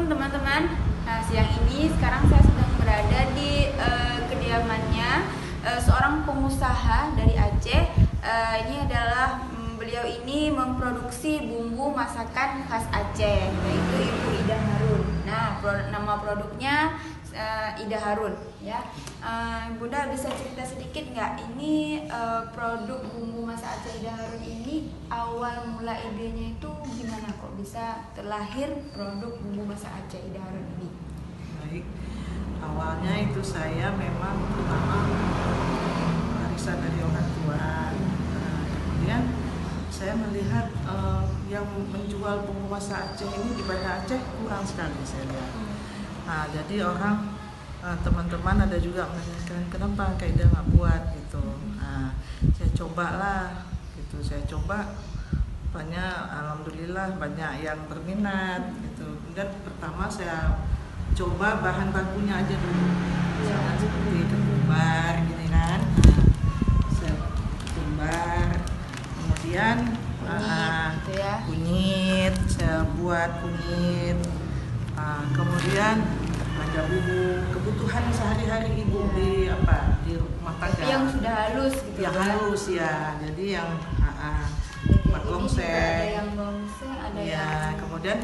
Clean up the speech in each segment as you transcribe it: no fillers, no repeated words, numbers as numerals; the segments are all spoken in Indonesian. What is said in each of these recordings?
Assalamualaikum teman-teman. Siang ini sekarang saya sedang berada di kediamannya seorang pengusaha dari Aceh. Ini adalah beliau ini memproduksi bumbu masakan khas Aceh, yaitu Ibu Ida Harun. Nah, nama produknya Ida Harun, ya. Bunda bisa cerita sedikit nggak? Ini produk bumbu masak Aceh Ida Harun ini awal mula idenya itu gimana kok bisa terlahir produk bumbu masak Aceh Ida Harun ini? Baik, awalnya itu saya memang pertama warisan dari orang tua. Kemudian saya melihat yang menjual bumbu masak Aceh ini di Banda Aceh kurang sekali saya lihat. Nah, jadi orang teman-teman ada juga menanyakan kenapa Kak Ida nggak buat gitu. Nah, saya cobalah gitu. Saya coba, banyak, alhamdulillah banyak yang berminat gitu. Dan pertama saya coba bahan bakunya aja dulu, misalnya seperti ketumbar gini kan. Nah, saya ketumbar, kemudian Gitu ya. kunyit, saya buat kunyit. Kemudian ada bumbu kebutuhan sehari-hari ibu di rumah tangga. Yang sudah halus gitu. Yang kan? halus ya. Jadi yang Ini gongseng. ada yang gongseng, ada Ya, yang kemudian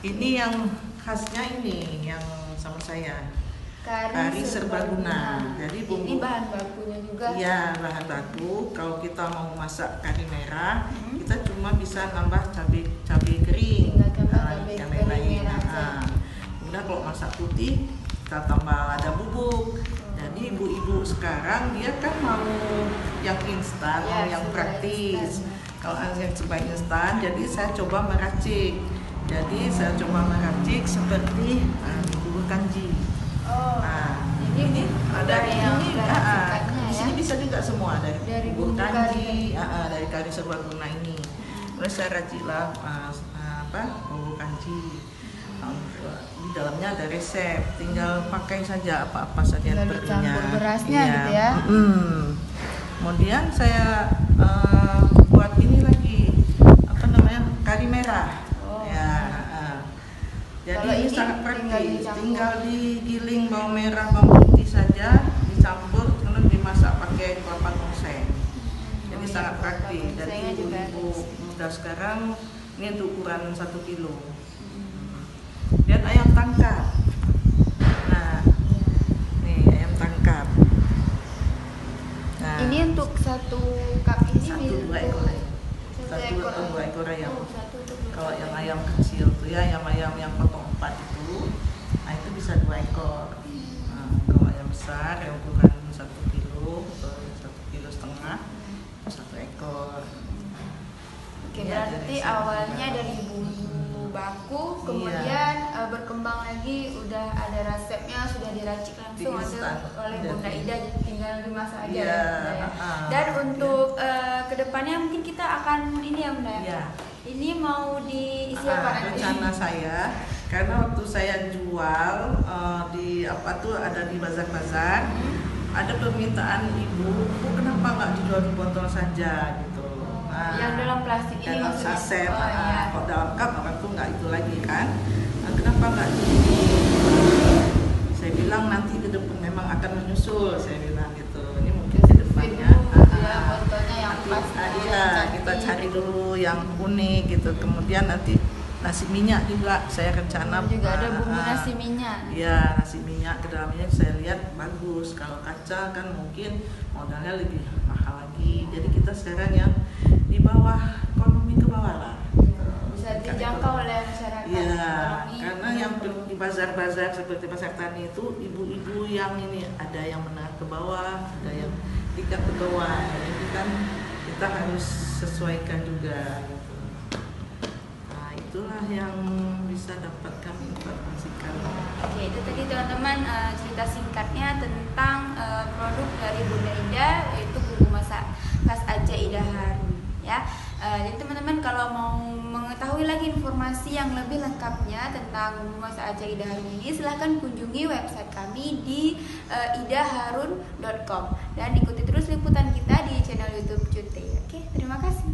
ini yang khasnya ini yang sama saya. Kari serbaguna. Jadi bumbu. Ini bahan bakunya juga. Iya, bahan baku. Kalau kita mau masak kari merah, kita cuma bisa nambah cabai kering. Tinggal tambah cabai yang kering lain. merah aja. Kemudian kalau masak putih, kita tambah lada bubuk. Jadi ibu-ibu sekarang dia kan mau yang instan, Ya, mau yang serba praktis. instan. Kalau yang serba instan, jadi saya coba meracik. Jadi saya coba meracik seperti bubur kanji. Oh, Nah, jadi ini ada yang ini, racikannya di ya. sini bisa juga semua dari bubur bumbu kanji, dari kari serbaguna ini. Terus saya raciklah bubur kanji. Di dalamnya ada resep, tinggal pakai saja apa-apa saja yang Tinggal perlunya. dicampur berasnya Iya. gitu ya. Kemudian saya buat ini lagi, kari merah. Oh. Ya. Jadi Kalau ini ini sangat tinggal praktis. dicampur. Tinggal digiling bawang merah, bawang putih saja, dicampur, kemudian dimasak pakai kelapa gongseng. Jadi sangat praktis. Jadi Saya juga ibu muda sekarang ini untuk ukuran 1 kilo. Dan ayam tangkap. Nah, nih ayam tangkap. Nah, Ini untuk satu cup ini satu dua untuk ekor ayam. satu Satu atau dua ekor ayam. Oh, satu untuk dua Kalau ekor yang ayam. ayam kecil tuh ya, ayam yang potong 4 itu, nah itu bisa 2 ekor. Nah, kalau ayam besar yang ukuran 1 kilo atau 1,5 kilo, 1 ekor. Oke, Ini ada berarti resep awalnya juga. dari bumbu baku, Iya. kemudian berkembang lagi udah ada resepnya, sudah diracik langsung Instan. oleh Udah Bunda di- Ida, tinggal dimasak aja Iya, ya, Bunda ya. Dan untuk kedepannya mungkin kita akan ini ya Bunda ya. Iya. Ini mau diisi apa nanti? Rencana saya, karena waktu saya jual ada di bazar-bazar, ada permintaan ibu, "Bu, kenapa nggak dijual di botol saja gitu?" Yang dalam plastik ini dalam maksudnya? saset, Oh, iya. kalau dalam cup orang tuh nggak itu lagi kan. Nah, kenapa nggak di saya bilang nanti ke depan memang akan menyusul, saya bilang gitu. Ini mungkin ke depannya. Ya, botolnya yang Nanti, pas. iya, kita cari dulu yang unik gitu. Kemudian nanti nasi minyak juga saya rencana. Juga ada bumbu nasi minyak. Iya, nasi minyak ke dalamnya saya lihat bagus. Kalau kaca kan mungkin modalnya lebih mahal lagi. Jadi kita sekarang yang di bawah ekonomi ke bawah lah. Bisa dijangkau oleh masyarakat. Iya, ekonomi. karena yang di bazar-bazar seperti pasar tani itu ibu-ibu yang ini ada yang menengah ke bawah, ada yang tingkat ke bawah. Jadi kan kita harus sesuaikan juga gitu. Nah, itulah yang bisa dapat kami informasikan. Oke, itu tadi teman-teman cerita singkatnya tentang produk dari Bunda Ida, yaitu bumbu masak khas Aceh Ida Harun. Ya, jadi teman-teman kalau mau mengetahui lagi informasi yang lebih lengkapnya tentang bumbu masak Aceh Ida Harun ini, silahkan kunjungi website kami di idaharun.com dan ikuti terus liputan kita di channel YouTube Cute. Oke, terima kasih.